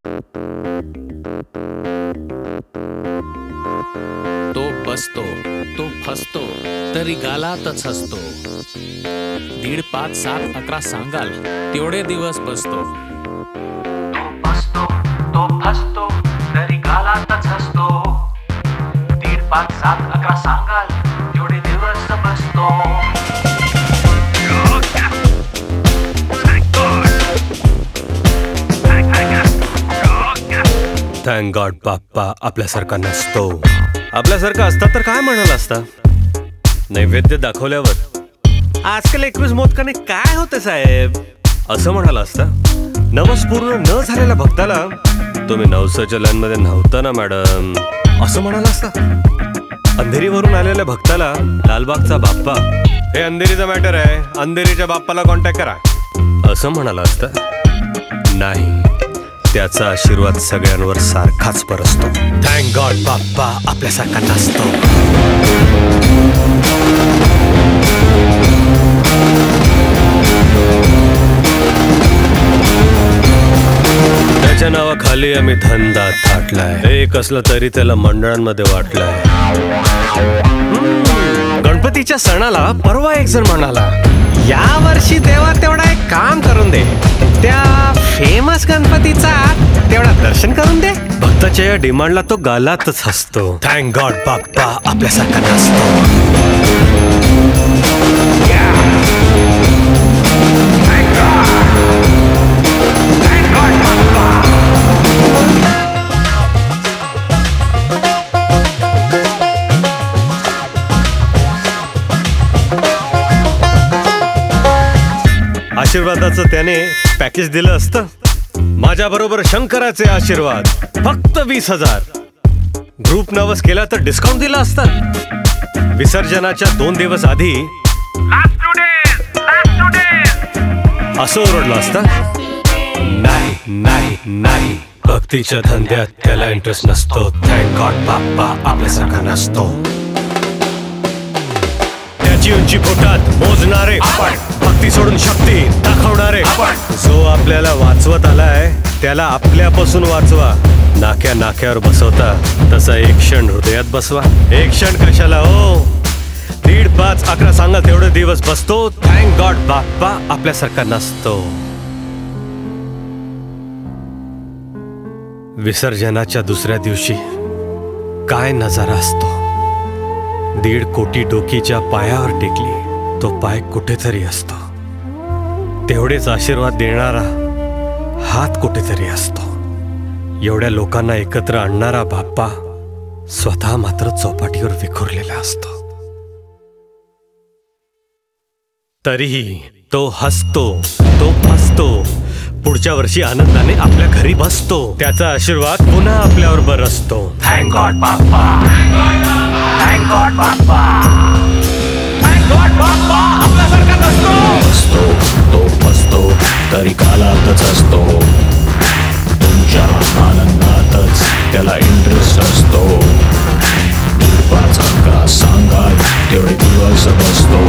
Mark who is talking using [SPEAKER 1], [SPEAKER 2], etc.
[SPEAKER 1] तो बसतो, तो फसतो, तरी गालातच हसतो. 1.5, 5, 7, 11 सांगाल तेवढे दिवस बसतो.
[SPEAKER 2] तो बसतो, तो फसतो, तरी गालातच हसतो. 1.5, 5, 7, 11 सांगाल तेवढे दिवस बसतो.
[SPEAKER 3] थँक गॉड बाप्पा आपल्यासारखा नसतो. आपल्यासारखा असता तर काय म्हणाला असता? नैवेद्य दाखवल्यावर आजकाल 21 मोदकाने काय होतं साहेब असं म्हणाला असता. नवस पूर्ण न झालेल्या भक्ताला तुम्ही नवसाच्या लाईन मध्ये नव्हता ना मॅडम असं म्हणाला असता. अंधेरीवरून आलेल्या भक्ताला लालबागचा बाप्पा हे अंधेरीचा मॅटर आहे, अंधेरीच्या बाप्पाला कॉन्टॅक्ट करा असं म्हणाला असता. नाही, त्याचा आशीर्वाद सगळ्यांवर सारखाच बरसतो. थँक गॉड बाप्पा आपल्यासारखा नसतो. त्याच्या नावाखाली आम्ही धंदा थाटलाय. एक असलं तरी त्याला मंडळांमध्ये वाटलाय. गणपतीच्या सणाला परवा एक जण म्हणाला, या वर्षी देवा तेवढा एक काम करून दे, त्या फेमस गणपतीचा तेवढा दर्शन करून दे. भक्ताच्या या डिमांडला तो गालातच हसतो. थँक गॉड बाप्पा आपल्यासारखा नसतो. आशीर्वादाचं त्याने पॅकेज दिलं असतं. माझ्या बरोबर शंकराचे आशीर्वाद फक्त 20,000. ग्रुप नवस केला तर डिस्काउंट दिला असतं. विसर्जनाच्या 2 दिवस आधी असं ओरडलं असतं. नाही नाही नाही, भक्तीच्या धंद्यात त्याला इंटरेस्ट नसतो. थँक गॉड बाप्पा आपल्यासारखा नसतो. त्याची उंची फुटात मोजणारे आपण, भक्ती सोडून शक्ती दाखवणारे आपण. जो आपल्याला वाचवत आलाय त्याला आपल्यापासून वाचवा. नाक्या नाक्यावर बसवता तसा एक क्षण हृदयात बसवा. एक क्षण कशाला हो, 1.5, 5, 11 सांगा तेवढे दिवस बसतो. थँक गॉड बाप्पा आपल्यासारखा नसतो. विसर्जनाच्या दुसऱ्या दिवशी काय नजारा असतो. 1.5 कोटी डोकीच्या पायावर टेकली तो पाय कुठेतरी असतो. तेवढेच आशीर्वाद देणारा हात कुठेतरी असतो. एवढ्या लोकांना एकत्र आणणारा बाप्पा स्वतः मात्र चौपाटीवर विखुरलेला असतो. तरीही तो हसतो, तो फसतो, पुढच्या वर्षी आनंदाने आपल्या घरी बसतो. त्याचा आशीर्वाद पुन्हा आपल्यावर बरसतो.
[SPEAKER 2] थँक गॉड बाप्पा, थँक गॉड बाप्पा, थँक गॉड बाप्पा आपल्यासारखा नसतो.
[SPEAKER 4] असतो तो फसतो तरी कालातच असतो. तुमच्या आनंदातच त्याला इंटरेस्ट असतो. 5, 11 सांगाल तेवढे दिवस बसतो.